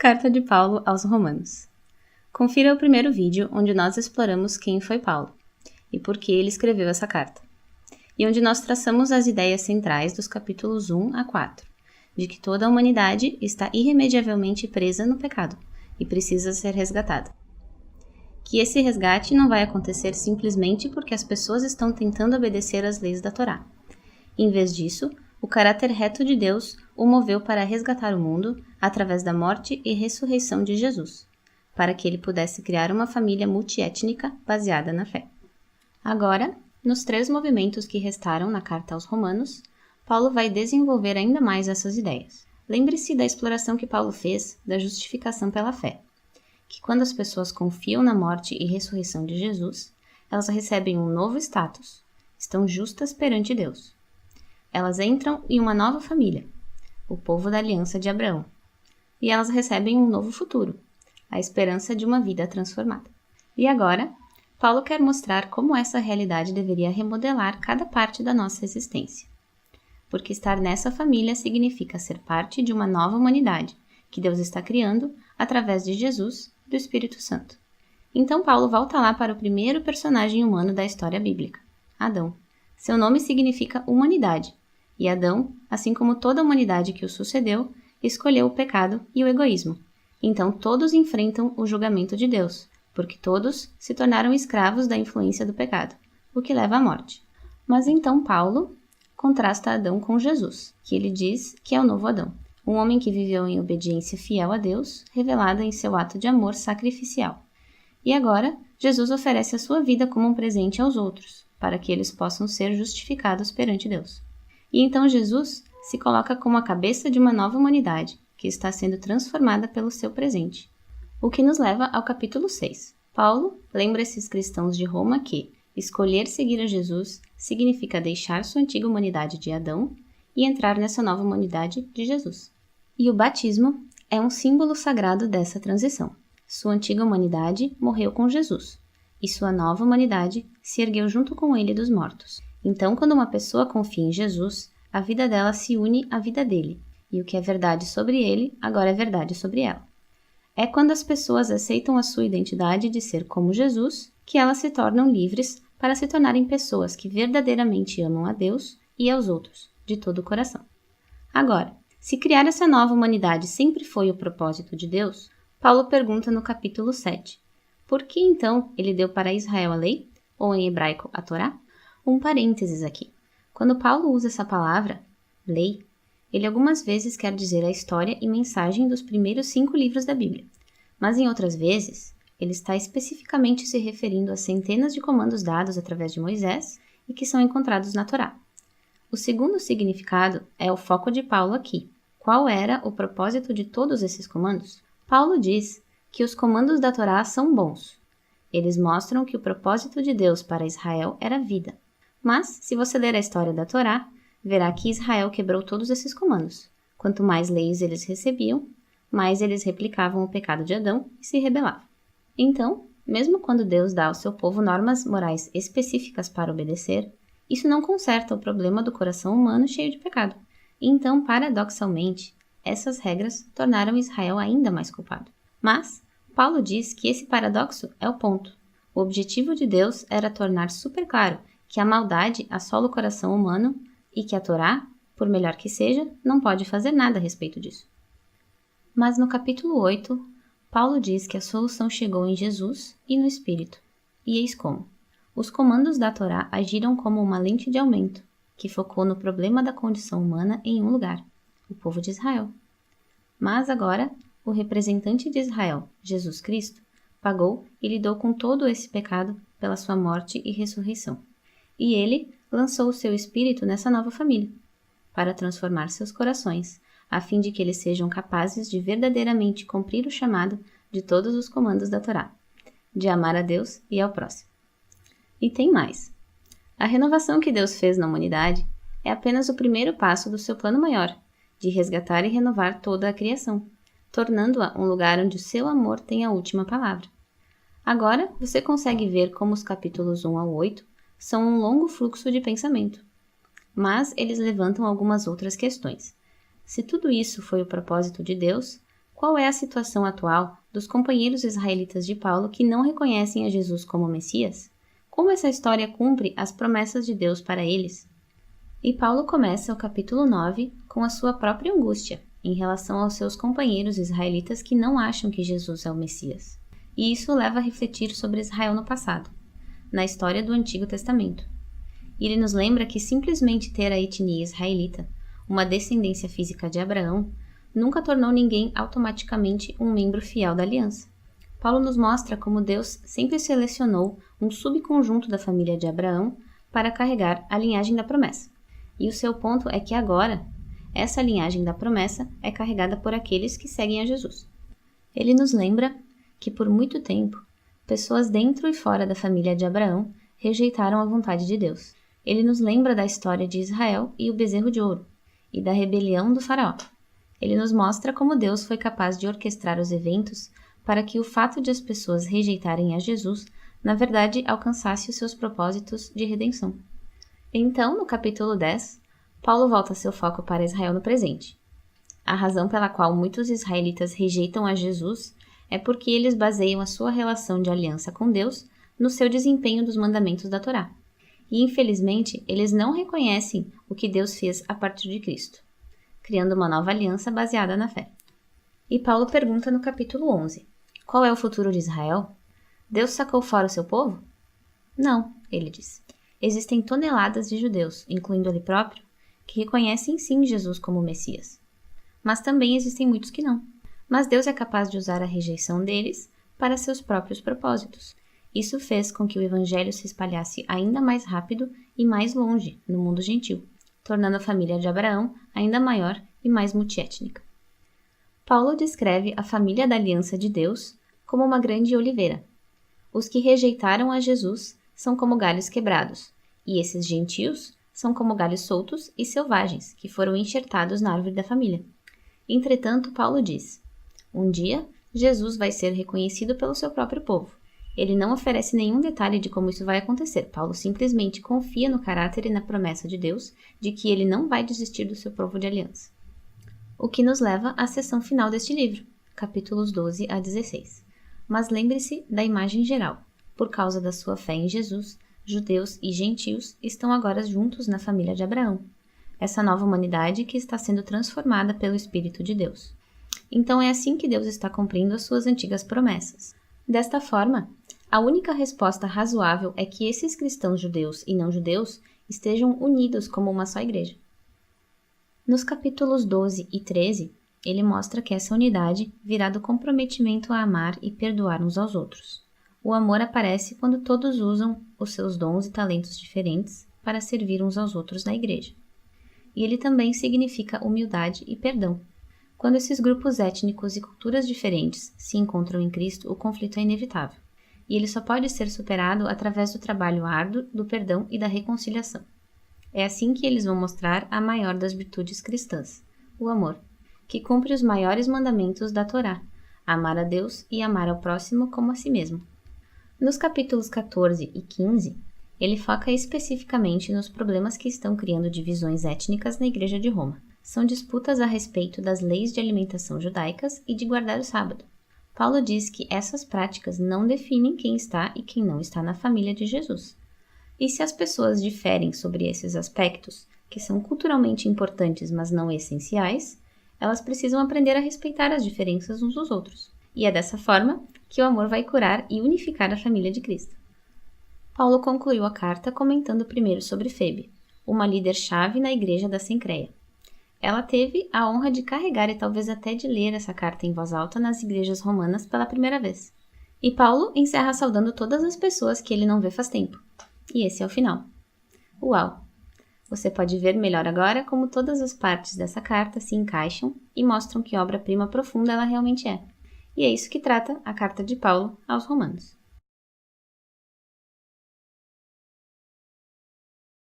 Carta de Paulo aos Romanos. Confira o primeiro vídeo onde nós exploramos quem foi Paulo e por que ele escreveu essa carta, e onde nós traçamos as ideias centrais dos capítulos 1 a 4, de que toda a humanidade está irremediavelmente presa no pecado e precisa ser resgatada. Que esse resgate não vai acontecer simplesmente porque as pessoas estão tentando obedecer às leis da Torá. Em vez disso, o caráter reto de Deus o moveu para resgatar o mundo através da morte e ressurreição de Jesus, para que ele pudesse criar uma família multiétnica baseada na fé. Agora, nos 3 movimentos que restaram na carta aos Romanos, Paulo vai desenvolver ainda mais essas ideias. Lembre-se da exploração que Paulo fez da justificação pela fé, que quando as pessoas confiam na morte e ressurreição de Jesus, elas recebem um novo status, estão justas perante Deus. Elas entram em uma nova família, o povo da aliança de Abraão, e elas recebem um novo futuro, a esperança de uma vida transformada. E agora, Paulo quer mostrar como essa realidade deveria remodelar cada parte da nossa existência. Porque estar nessa família significa ser parte de uma nova humanidade que Deus está criando através de Jesus e do Espírito Santo. Então Paulo volta lá para o primeiro personagem humano da história bíblica, Adão. Seu nome significa humanidade, e Adão, assim como toda a humanidade que o sucedeu, escolheu o pecado e o egoísmo. Então todos enfrentam o julgamento de Deus, porque todos se tornaram escravos da influência do pecado, o que leva à morte. Mas então Paulo contrasta Adão com Jesus, que ele diz que é o novo Adão, um homem que viveu em obediência fiel a Deus, revelada em seu ato de amor sacrificial. E agora, Jesus oferece a sua vida como um presente aos outros, para que eles possam ser justificados perante Deus. E então Jesus se coloca como a cabeça de uma nova humanidade, que está sendo transformada pelo seu presente. O que nos leva ao capítulo 6. Paulo lembra esses cristãos de Roma que escolher seguir a Jesus significa deixar sua antiga humanidade de Adão e entrar nessa nova humanidade de Jesus. E o batismo é um símbolo sagrado dessa transição. Sua antiga humanidade morreu com Jesus, e sua nova humanidade se ergueu junto com ele dos mortos. Então, quando uma pessoa confia em Jesus, a vida dela se une à vida dele, e o que é verdade sobre ele, agora é verdade sobre ela. É quando as pessoas aceitam a sua identidade de ser como Jesus, que elas se tornam livres para se tornarem pessoas que verdadeiramente amam a Deus e aos outros, de todo o coração. Agora, se criar essa nova humanidade sempre foi o propósito de Deus, Paulo pergunta no capítulo 7, por que então ele deu para Israel a lei, ou em hebraico a Torá? Um parênteses aqui. Quando Paulo usa essa palavra, lei, ele algumas vezes quer dizer a história e mensagem dos primeiros 5 livros da Bíblia, mas em outras vezes, ele está especificamente se referindo a centenas de comandos dados através de Moisés e que são encontrados na Torá. O segundo significado é o foco de Paulo aqui. Qual era o propósito de todos esses comandos? Paulo diz que os comandos da Torá são bons. Eles mostram que o propósito de Deus para Israel era vida. Mas, se você ler a história da Torá, verá que Israel quebrou todos esses comandos. Quanto mais leis eles recebiam, mais eles replicavam o pecado de Adão e se rebelavam. Então, mesmo quando Deus dá ao seu povo normas morais específicas para obedecer, isso não conserta o problema do coração humano cheio de pecado. Então, paradoxalmente, essas regras tornaram Israel ainda mais culpado. Mas, Paulo diz que esse paradoxo é o ponto. O objetivo de Deus era tornar super claro que a maldade assola o coração humano e que a Torá, por melhor que seja, não pode fazer nada a respeito disso. Mas no capítulo 8, Paulo diz que a solução chegou em Jesus e no Espírito. E eis como. Os comandos da Torá agiram como uma lente de aumento, que focou no problema da condição humana em um lugar, o povo de Israel. Mas agora, o representante de Israel, Jesus Cristo, pagou e lidou com todo esse pecado pela sua morte e ressurreição. E ele lançou o seu Espírito nessa nova família, para transformar seus corações, a fim de que eles sejam capazes de verdadeiramente cumprir o chamado de todos os comandos da Torá, de amar a Deus e ao próximo. E tem mais. A renovação que Deus fez na humanidade é apenas o primeiro passo do seu plano maior, de resgatar e renovar toda a criação, tornando-a um lugar onde o seu amor tem a última palavra. Agora você consegue ver como os capítulos 1 ao 8 são um longo fluxo de pensamento, mas eles levantam algumas outras questões. Se tudo isso foi o propósito de Deus, qual é a situação atual dos companheiros israelitas de Paulo que não reconhecem a Jesus como Messias? Como essa história cumpre as promessas de Deus para eles? E Paulo começa o capítulo 9 com a sua própria angústia em relação aos seus companheiros israelitas que não acham que Jesus é o Messias. E isso leva a refletir sobre Israel no passado, na história do Antigo Testamento. E ele nos lembra que simplesmente ter a etnia israelita, uma descendência física de Abraão, nunca tornou ninguém automaticamente um membro fiel da aliança. Paulo nos mostra como Deus sempre selecionou um subconjunto da família de Abraão para carregar a linhagem da promessa. E o seu ponto é que agora, essa linhagem da promessa é carregada por aqueles que seguem a Jesus. Ele nos lembra que por muito tempo, pessoas dentro e fora da família de Abraão rejeitaram a vontade de Deus. Ele nos lembra da história de Israel e o bezerro de ouro, e da rebelião do faraó. Ele nos mostra como Deus foi capaz de orquestrar os eventos para que o fato de as pessoas rejeitarem a Jesus, na verdade, alcançasse os seus propósitos de redenção. Então, no capítulo 10, Paulo volta seu foco para Israel no presente. A razão pela qual muitos israelitas rejeitam a Jesus é porque eles baseiam a sua relação de aliança com Deus no seu desempenho dos mandamentos da Torá. E, infelizmente, eles não reconhecem o que Deus fez a partir de Cristo, criando uma nova aliança baseada na fé. E Paulo pergunta no capítulo 11, qual é o futuro de Israel? Deus sacou fora o seu povo? Não, ele diz. Existem toneladas de judeus, incluindo ele próprio, que reconhecem sim Jesus como Messias. Mas também existem muitos que não. Mas Deus é capaz de usar a rejeição deles para seus próprios propósitos. Isso fez com que o evangelho se espalhasse ainda mais rápido e mais longe no mundo gentil, tornando a família de Abraão ainda maior e mais multiétnica. Paulo descreve a família da aliança de Deus como uma grande oliveira. Os que rejeitaram a Jesus são como galhos quebrados, e esses gentios são como galhos soltos e selvagens que foram enxertados na árvore da família. Entretanto, Paulo diz, um dia, Jesus vai ser reconhecido pelo seu próprio povo. Ele não oferece nenhum detalhe de como isso vai acontecer. Paulo simplesmente confia no caráter e na promessa de Deus de que ele não vai desistir do seu povo de aliança. O que nos leva à seção final deste livro, capítulos 12 a 16. Mas lembre-se da imagem geral. Por causa da sua fé em Jesus, judeus e gentios estão agora juntos na família de Abraão. Essa nova humanidade que está sendo transformada pelo Espírito de Deus. Então é assim que Deus está cumprindo as suas antigas promessas. Desta forma, a única resposta razoável é que esses cristãos judeus e não judeus estejam unidos como uma só igreja. Nos capítulos 12 e 13, ele mostra que essa unidade virá do comprometimento a amar e perdoar uns aos outros. O amor aparece quando todos usam os seus dons e talentos diferentes para servir uns aos outros na igreja. E ele também significa humildade e perdão. Quando esses grupos étnicos e culturas diferentes se encontram em Cristo, o conflito é inevitável. E ele só pode ser superado através do trabalho árduo, do perdão e da reconciliação. É assim que eles vão mostrar a maior das virtudes cristãs, o amor, que cumpre os maiores mandamentos da Torá, amar a Deus e amar ao próximo como a si mesmo. Nos capítulos 14 e 15, ele foca especificamente nos problemas que estão criando divisões étnicas na Igreja de Roma. São disputas a respeito das leis de alimentação judaicas e de guardar o sábado. Paulo diz que essas práticas não definem quem está e quem não está na família de Jesus. E se as pessoas diferem sobre esses aspectos, que são culturalmente importantes mas não essenciais, elas precisam aprender a respeitar as diferenças uns dos outros. E é dessa forma que o amor vai curar e unificar a família de Cristo. Paulo concluiu a carta comentando primeiro sobre Febe, uma líder-chave na igreja da Cencreia. Ela teve a honra de carregar e talvez até de ler essa carta em voz alta nas igrejas romanas pela primeira vez. E Paulo encerra saudando todas as pessoas que ele não vê faz tempo. E esse é o final. Uau! Você pode ver melhor agora como todas as partes dessa carta se encaixam e mostram que obra-prima profunda ela realmente é. E é isso que trata a carta de Paulo aos Romanos.